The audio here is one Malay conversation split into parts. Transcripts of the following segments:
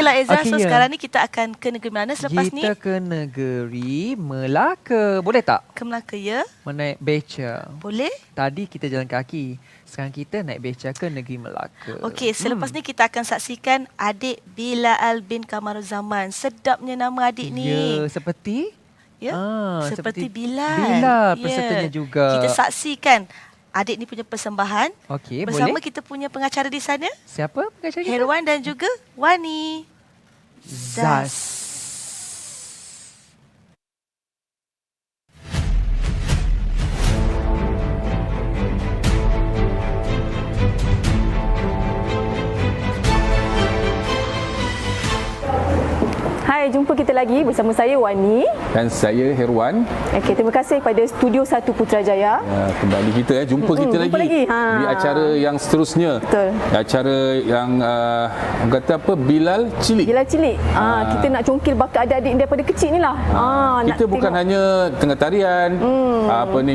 Okeylah Ezra, Okey, so ya. sekarang ni kita akan ke negeri mana selepas ni? Kita ke negeri Melaka. Boleh tak? Ke Melaka, ya? Menaik beca. Boleh? Tadi kita jalan kaki. Sekarang kita naik beca ke negeri Melaka. Okey, selepas ni kita akan saksikan adik Bilal bin Kamaruzaman. Sedapnya nama adik ni. Ya, seperti? Ya, seperti Bilal. Bilal pesertanya juga. Kita saksikan adik ni punya persembahan. Okey, bersama boleh. kita punya pengacara di sana. Siapa pengacara kita? Herwan dan juga Wani. Zaz. Hai, jumpa kita lagi bersama saya Wani. Dan saya Herwan. Okey, terima kasih kepada Studio 1 Putrajaya. Kembali kita jumpa kita jumpa lagi. Di acara yang seterusnya. Betul. Acara yang orang kata apa, Bilal Cilik. Bilal Cilik. Kita nak congkil bakat adik-adik daripada kecil ni lah. Kita bukan hanya tengah tarian,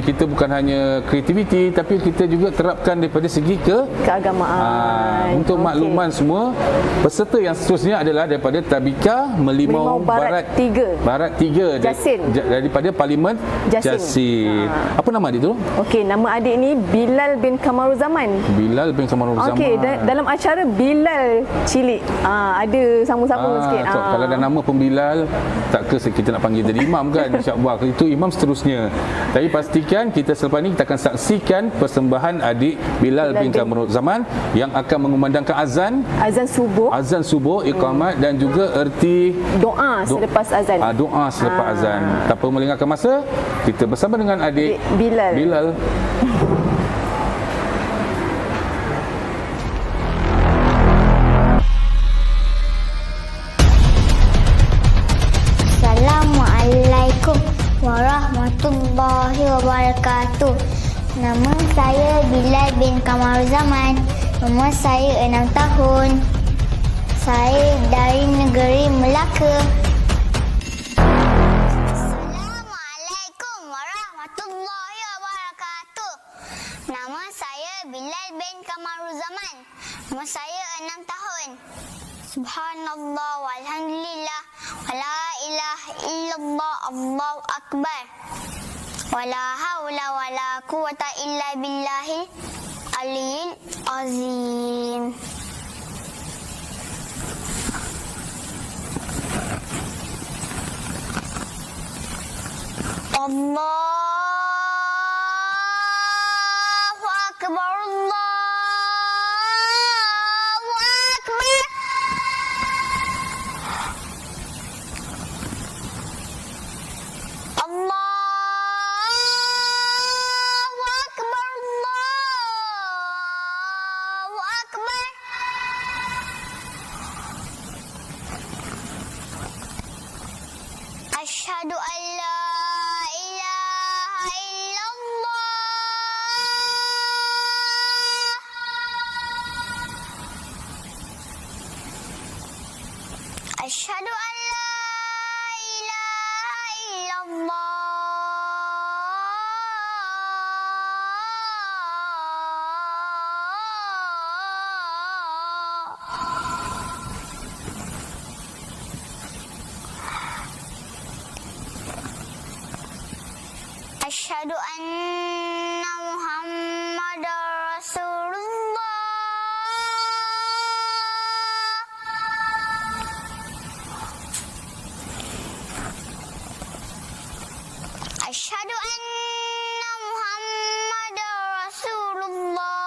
kita bukan hanya kreativiti, tapi kita juga terapkan daripada segi keagamaan. Untuk makluman semua, peserta yang seterusnya adalah daripada Tabika Melimau Barat 3. Barat 3 Jasin. Daripada Parlimen Jasin. Apa nama adik tu? Okey, nama adik ni Bilal bin Kamaruzaman. Bilal bin Kamaruzaman. Okey, dalam acara Bilal Cilik. Ada sama-sama sikit. Kalau ada nama pun Bilal, tak ke kita nak panggil jadi imam kan? InsyaAllah itu imam seterusnya. Tapi pastikan kita selepas ni kita akan saksikan persembahan adik Bilal bin Kamaruzaman yang akan mengumandangkan azan subuh, iqamat dan juga erti doa selepas azan. Doa selepas azan. Tanpa melengahkan masa, kita bersama dengan adik Bilal. Assalamualaikum warahmatullahi wabarakatuh. Nama saya Bilal bin Kamaruzaman. Umur saya 6 tahun. Saya dari negeri Melaka. Assalamualaikum warahmatullahi wabarakatuh. Nama saya Bilal bin Kamaruzaman. Umur saya 6 tahun. Subhanallah walhamdulillah wala ilaha illallah Allahu akbar. Wala haula wala quwata illa billahil aliyil azim. Allahu akbar, Allahu akbar. Allahu akbar, Allahu akbar. Asyhadu an la ilaha illallah. Asyhadu an la ilaha illallah. Asyhadu anna Muhammadar Rasulullah. Asyhadu anna Muhammadar Rasulullah.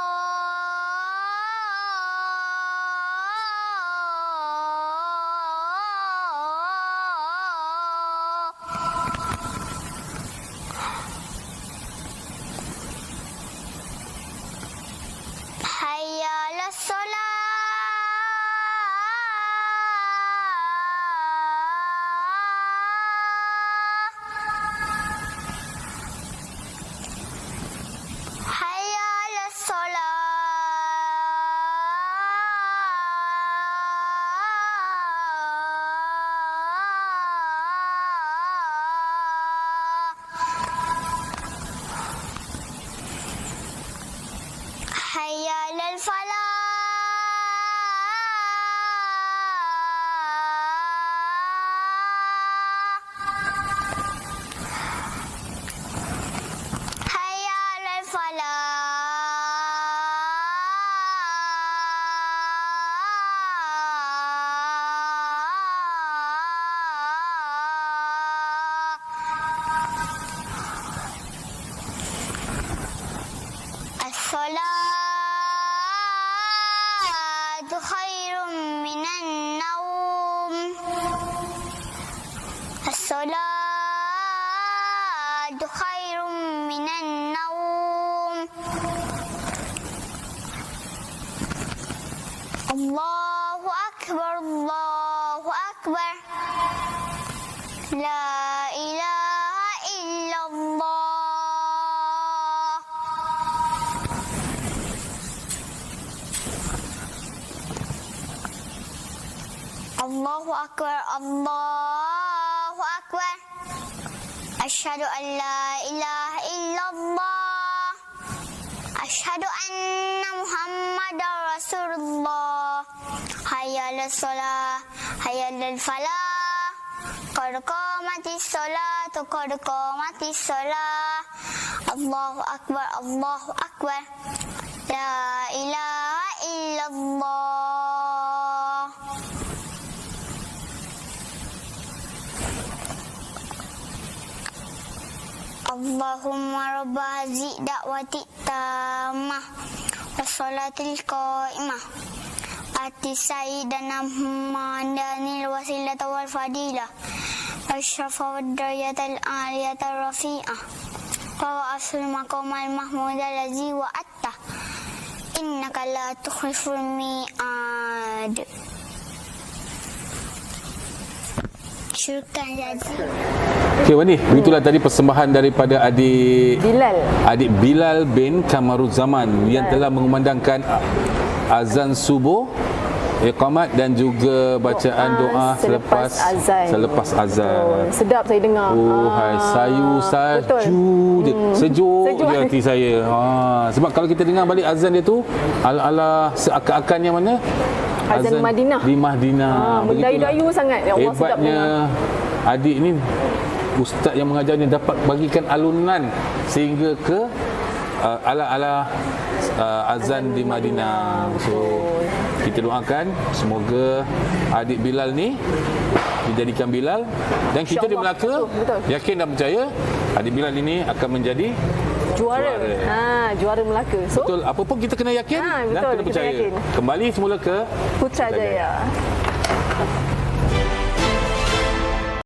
as-salatu khairum minan naum. Allahu akbar, Allahu akbar. La ilaha illallah. Allahu akbar, Allahu akbar. Asyhadu an la ilaha illallah. Asyhadu anna Muhammadar Rasulullah. Hayya 'alas shalah, hayya 'alal falah. Qad qamatis salatu, qad qamatis salah. Allahu akbar, Allahu akbar. La ilaha illallah. Allahumma rabba hazi da'wati tamah wassalatil qa'imah ati sayyidana Muhammadanil wasilata wal fadilah wasyrafa wad darajatal aliyatar rafi'ah wa asul maqamal mahmudal ladzi wa'atta innaka la tukhliful mi'ad. Syurkan jadi. Okey Wani, begitulah tadi persembahan daripada adik Bilal bin Kamaruzaman yang telah mengumandangkan azan subuh, iqamat dan juga bacaan doa selepas azan. Sedap saya dengar. Oh hai, sayu saju je. Sejuk je hati saya. Sebab kalau kita dengar balik azan dia tu ala-ala seakan-akan yang mana? Azan Madinah. Di Madinah. Mendayu-dayu sangat. Ya Allah, sedap hebatnya dengar. adik ni, ustaz yang mengajarnya dapat bagikan alunan sehingga ke ala-ala azan di Madinah. So kita doakan semoga adik Bilal ni dijadikan Bilal, dan kita di Melaka yakin dan percaya adik Bilal ini akan menjadi juara. Juara Melaka. So, betul, apa pun kita kena yakin dan betul, kena percaya. yakin. Kembali semula ke Putrajaya.